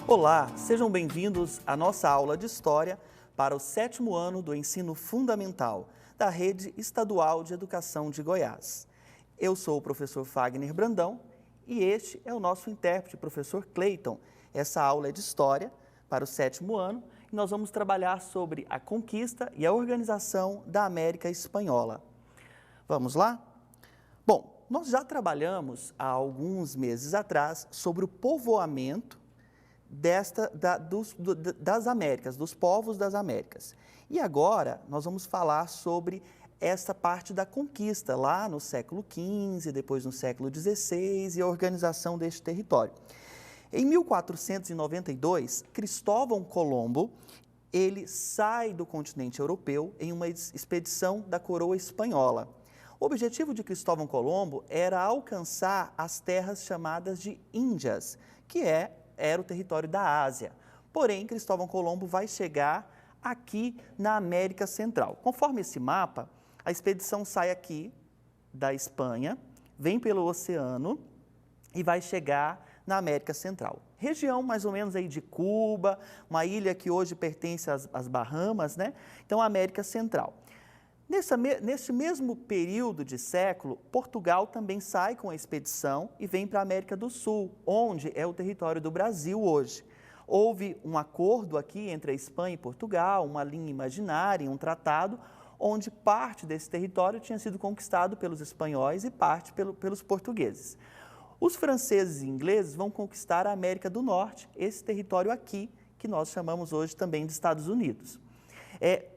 Olá, sejam bem-vindos à nossa aula de História para o 7º ano do Ensino Fundamental da Rede Estadual de Educação de Goiás. Eu sou o professor Fagner Brandão e este é o nosso intérprete, professor Cleiton. Essa aula é de História para o 7º ano e nós vamos trabalhar sobre a conquista e a organização da América Espanhola. Vamos lá? Bom, nós já trabalhamos há alguns meses atrás sobre o povoamento das Américas, dos povos das Américas. E agora nós vamos falar sobre essa parte da conquista, lá no século XV, depois no século XVI e a organização deste território. Em 1492, Cristóvão Colombo, ele sai do continente europeu em uma expedição da coroa espanhola. O objetivo de Cristóvão Colombo era alcançar as terras chamadas de Índias, que era o território da Ásia. Porém, Cristóvão Colombo vai chegar aqui na América Central. Conforme esse mapa, a expedição sai aqui da Espanha, vem pelo oceano e vai chegar na América Central. Região mais ou menos aí de Cuba, uma ilha que hoje pertence às Bahamas, né? Então, América Central. Nesse mesmo período de século, Portugal também sai com a expedição e vem para a América do Sul, onde é o território do Brasil hoje. Houve um acordo aqui entre a Espanha e Portugal, uma linha imaginária, um tratado, onde parte desse território tinha sido conquistado pelos espanhóis e parte pelos portugueses. Os franceses e ingleses vão conquistar a América do Norte, esse território aqui, que nós chamamos hoje também de Estados Unidos.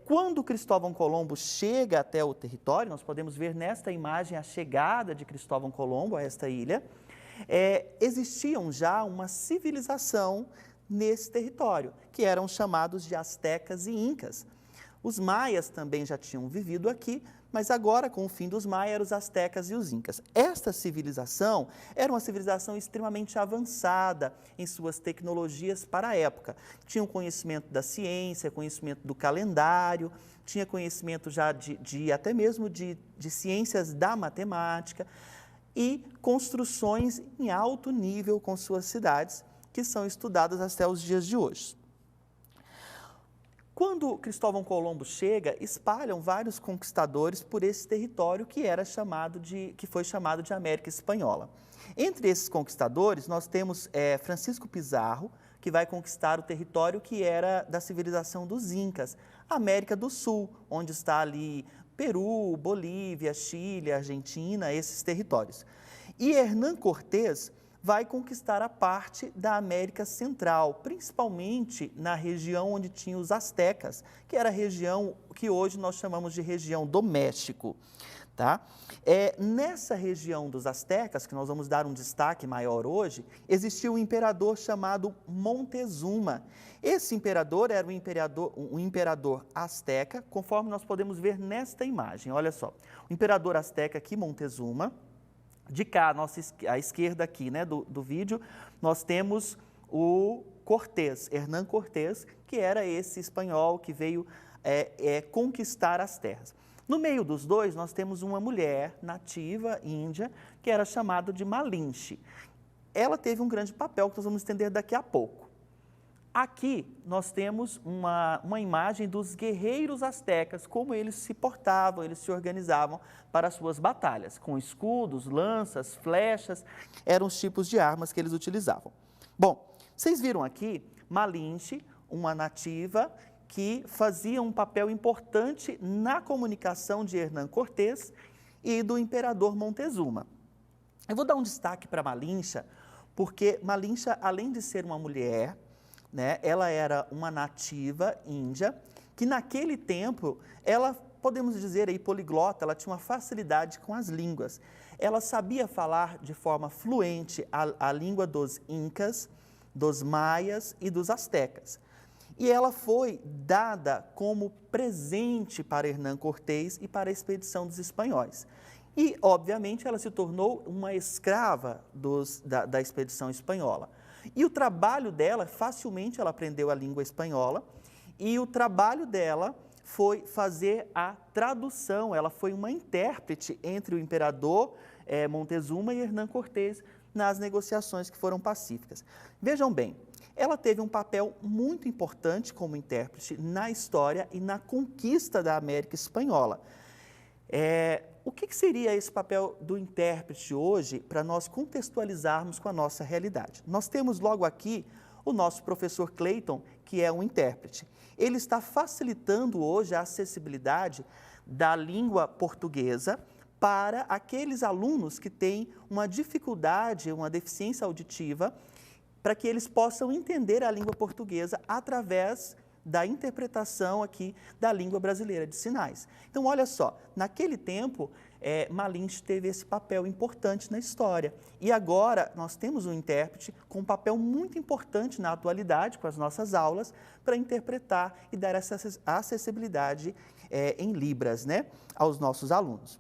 Quando Cristóvão Colombo chega até o território, nós podemos ver nesta imagem a chegada de Cristóvão Colombo a esta ilha, existiam já uma civilização nesse território, que eram chamados de astecas e incas. Os maias também já tinham vivido aqui, mas agora, com o fim dos maias, eram os astecas e os incas. Esta civilização era uma civilização extremamente avançada em suas tecnologias para a época. Tinham conhecimento da ciência, conhecimento do calendário, tinha conhecimento já até mesmo de ciências da matemática e construções em alto nível com suas cidades, que são estudadas até os dias de hoje. Quando Cristóvão Colombo chega, espalham vários conquistadores por esse território que foi chamado de América Espanhola. Entre esses conquistadores, nós temos Francisco Pizarro, que vai conquistar o território que era da civilização dos Incas, América do Sul, onde está ali Peru, Bolívia, Chile, Argentina, esses territórios. E Hernán Cortés vai conquistar a parte da América Central, principalmente na região onde tinha os astecas, que era a região que hoje nós chamamos de região do México. Tá? Nessa região dos astecas, que nós vamos dar um destaque maior hoje, existia um imperador chamado Montezuma. Esse imperador era um imperador asteca, conforme nós podemos ver nesta imagem. Olha só, o imperador asteca aqui, Montezuma. De cá, à esquerda aqui, né, do vídeo, nós temos o Cortés, Hernán Cortés, que era esse espanhol que veio conquistar as terras. No meio dos dois, nós temos uma mulher nativa, índia, que era chamada de Malinche. Ela teve um grande papel que nós vamos entender daqui a pouco. Aqui nós temos uma imagem dos guerreiros astecas, como eles se portavam, eles se organizavam para as suas batalhas, com escudos, lanças, flechas, eram os tipos de armas que eles utilizavam. Bom, vocês viram aqui Malinche, uma nativa que fazia um papel importante na comunicação de Hernán Cortés e do imperador Montezuma. Eu vou dar um destaque para Malinche, porque Malinche, além de ser uma mulher, né, ela era uma nativa índia, que naquele tempo, ela, podemos dizer aí, poliglota, ela tinha uma facilidade com as línguas. Ela sabia falar de forma fluente a língua dos incas, dos maias e dos astecas. E ela foi dada como presente para Hernán Cortés e para a expedição dos espanhóis. E, obviamente, ela se tornou uma escrava da expedição espanhola. E o trabalho dela, facilmente ela aprendeu a língua espanhola, e o trabalho dela foi fazer a tradução, ela foi uma intérprete entre o imperador Montezuma e Hernán Cortés nas negociações que foram pacíficas. Vejam bem, ela teve um papel muito importante como intérprete na história e na conquista da América Espanhola. O que seria esse papel do intérprete hoje para nós contextualizarmos com a nossa realidade? Nós temos logo aqui o nosso professor Clayton, que é um intérprete. Ele está facilitando hoje a acessibilidade da língua portuguesa para aqueles alunos que têm uma dificuldade, uma deficiência auditiva, para que eles possam entender a língua portuguesa através da interpretação aqui da língua brasileira de sinais. Então, olha só, naquele tempo, Malinche teve esse papel importante na história. E agora nós temos um intérprete com um papel muito importante na atualidade, com as nossas aulas, para interpretar e dar essa acessibilidade em Libras, né, aos nossos alunos.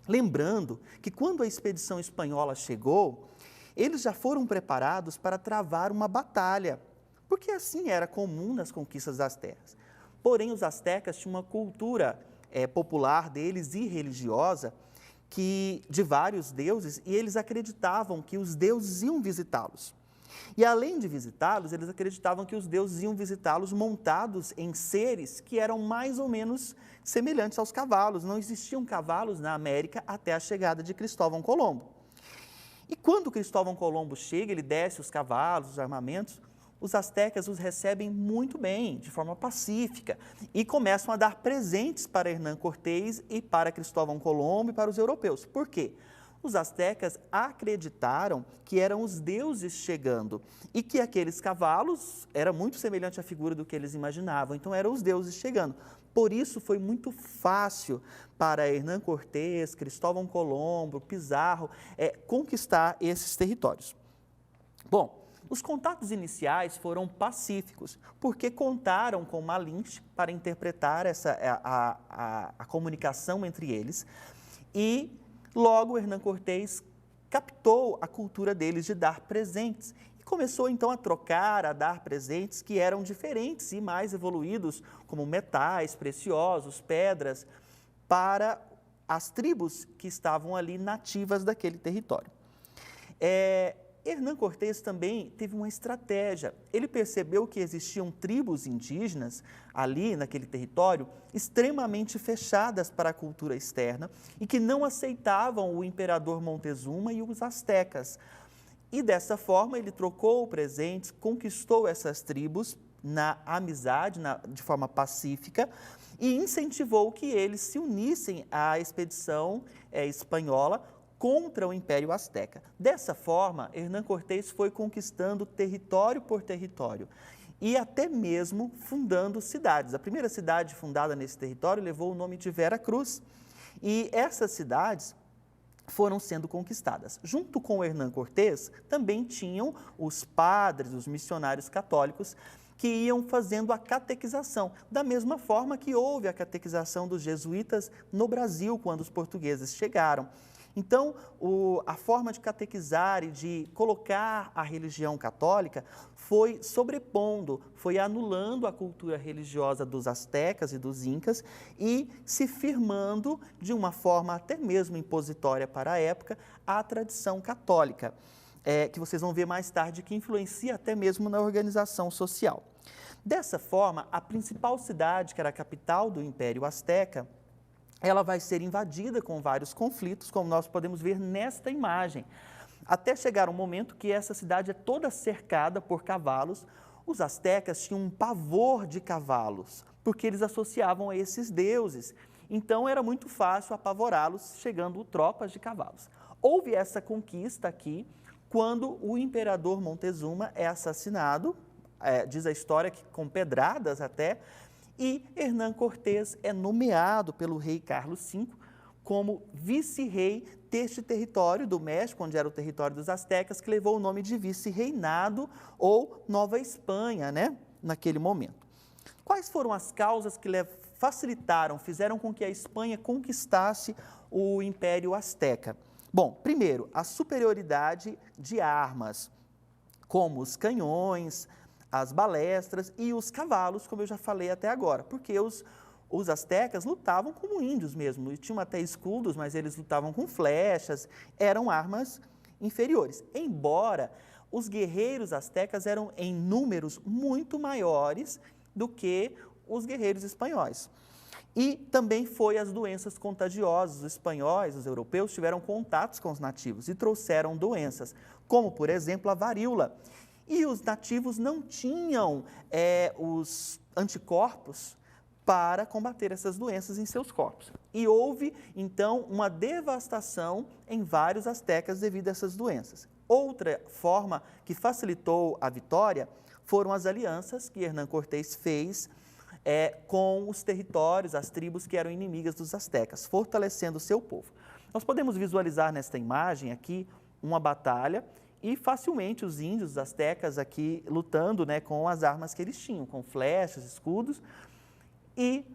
Lembrando que quando a expedição espanhola chegou, eles já foram preparados para travar uma batalha, porque assim era comum nas conquistas das terras. Porém, os astecas tinham uma cultura popular deles e religiosa de vários deuses, e eles acreditavam que os deuses iam visitá-los. E além de visitá-los, eles acreditavam que os deuses iam visitá-los montados em seres que eram mais ou menos semelhantes aos cavalos. Não existiam cavalos na América até a chegada de Cristóvão Colombo. E quando Cristóvão Colombo chega, ele desce os cavalos, os armamentos, os astecas os recebem muito bem, de forma pacífica, e começam a dar presentes para Hernán Cortés e para Cristóvão Colombo e para os europeus. Por quê? Os astecas acreditaram que eram os deuses chegando e que aqueles cavalos era muito semelhante à figura do que eles imaginavam, então eram os deuses chegando. Por isso foi muito fácil para Hernán Cortés, Cristóvão Colombo, Pizarro conquistar esses territórios. Bom, os contatos iniciais foram pacíficos, porque contaram com Malinche para interpretar a comunicação entre eles e logo Hernán Cortés captou a cultura deles de dar presentes e começou então a trocar, a dar presentes que eram diferentes e mais evoluídos, como metais preciosos, pedras, para as tribos que estavam ali nativas daquele território. Hernán Cortés também teve uma estratégia. Ele percebeu que existiam tribos indígenas ali naquele território extremamente fechadas para a cultura externa e que não aceitavam o imperador Montezuma e os astecas. E dessa forma ele trocou presentes, conquistou essas tribos na amizade, de forma pacífica, e incentivou que eles se unissem à expedição espanhola contra o Império Azteca. Dessa forma, Hernán Cortés foi conquistando território por território e até mesmo fundando cidades. A primeira cidade fundada nesse território levou o nome de Vera Cruz e essas cidades foram sendo conquistadas. Junto com Hernán Cortés, também tinham os padres, os missionários católicos, que iam fazendo a catequização, da mesma forma que houve a catequização dos jesuítas no Brasil, quando os portugueses chegaram. Então, a forma de catequizar e de colocar a religião católica foi sobrepondo, foi anulando a cultura religiosa dos astecas e dos incas e se firmando de uma forma até mesmo impositória para a época a tradição católica, que vocês vão ver mais tarde que influencia até mesmo na organização social. Dessa forma, a principal cidade, que era a capital do Império Azteca, ela vai ser invadida com vários conflitos, como nós podemos ver nesta imagem. Até chegar um momento que essa cidade é toda cercada por cavalos. Os astecas tinham um pavor de cavalos, porque eles associavam a esses deuses. Então, era muito fácil apavorá-los, chegando tropas de cavalos. Houve essa conquista aqui, quando o imperador Montezuma é assassinado, diz a história que com pedradas até, e Hernán Cortés é nomeado pelo rei Carlos V como vice-rei deste território do México, onde era o território dos astecas, que levou o nome de vice-reinado ou Nova Espanha, né, naquele momento. Quais foram as causas que facilitaram, fizeram com que a Espanha conquistasse o Império Azteca? Bom, primeiro, a superioridade de armas, como os canhões, as balestras e os cavalos, como eu já falei até agora, porque os astecas lutavam como índios mesmo, e tinham até escudos, mas eles lutavam com flechas, eram armas inferiores. Embora os guerreiros astecas eram em números muito maiores do que os guerreiros espanhóis. E também foi as doenças contagiosas. Os espanhóis, os europeus, tiveram contatos com os nativos e trouxeram doenças, como, por exemplo, a varíola. E os nativos não tinham os anticorpos para combater essas doenças em seus corpos. E houve, então, uma devastação em vários astecas devido a essas doenças. Outra forma que facilitou a vitória foram as alianças que Hernán Cortés fez com os territórios, as tribos que eram inimigas dos astecas, fortalecendo o seu povo. Nós podemos visualizar nesta imagem aqui uma batalha e facilmente os índios, os astecas aqui lutando, né, com as armas que eles tinham, com flechas, escudos, e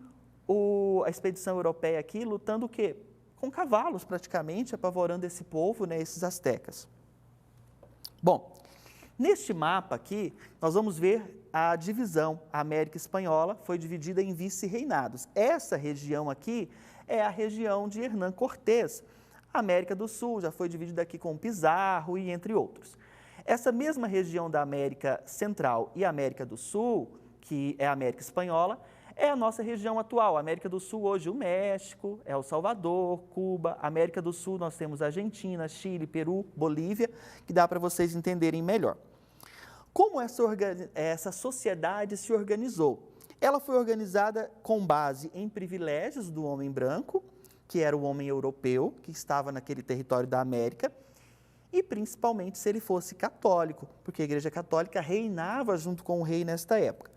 a expedição europeia aqui lutando o quê? Com cavalos praticamente, apavorando esse povo, né, esses astecas. Bom, neste mapa aqui, nós vamos ver a divisão. A América Espanhola foi dividida em vice-reinados. Essa região aqui é a região de Hernán Cortés. A América do Sul já foi dividida aqui com Pizarro e entre outros. Essa mesma região da América Central e América do Sul, que é a América Espanhola, é a nossa região atual. A América do Sul hoje o México, El Salvador, Cuba. América do Sul nós temos Argentina, Chile, Peru, Bolívia, que dá para vocês entenderem melhor. Como essa sociedade se organizou? Ela foi organizada com base em privilégios do homem branco, que era o homem europeu, que estava naquele território da América, e principalmente se ele fosse católico, porque a Igreja Católica reinava junto com o rei nesta época.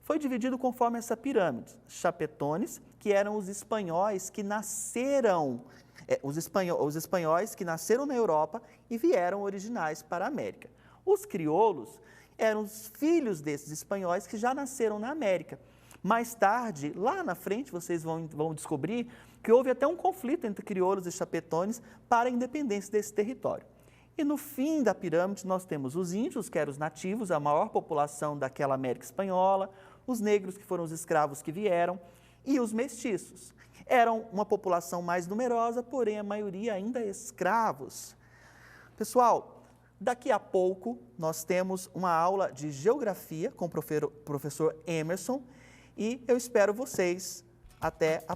Foi dividido conforme essa pirâmide. Chapetones, que eram os espanhóis que nasceram, os espanhóis que nasceram na Europa e vieram originais para a América. Os crioulos eram os filhos desses espanhóis que já nasceram na América. Mais tarde, lá na frente, vocês vão descobrir que houve até um conflito entre crioulos e chapetones para a independência desse território. E no fim da pirâmide nós temos os índios, que eram os nativos, a maior população daquela América Espanhola, os negros, que foram os escravos que vieram, e os mestiços. Eram uma população mais numerosa, porém a maioria ainda escravos. Pessoal, daqui a pouco nós temos uma aula de geografia com o professor Emerson e eu espero vocês até a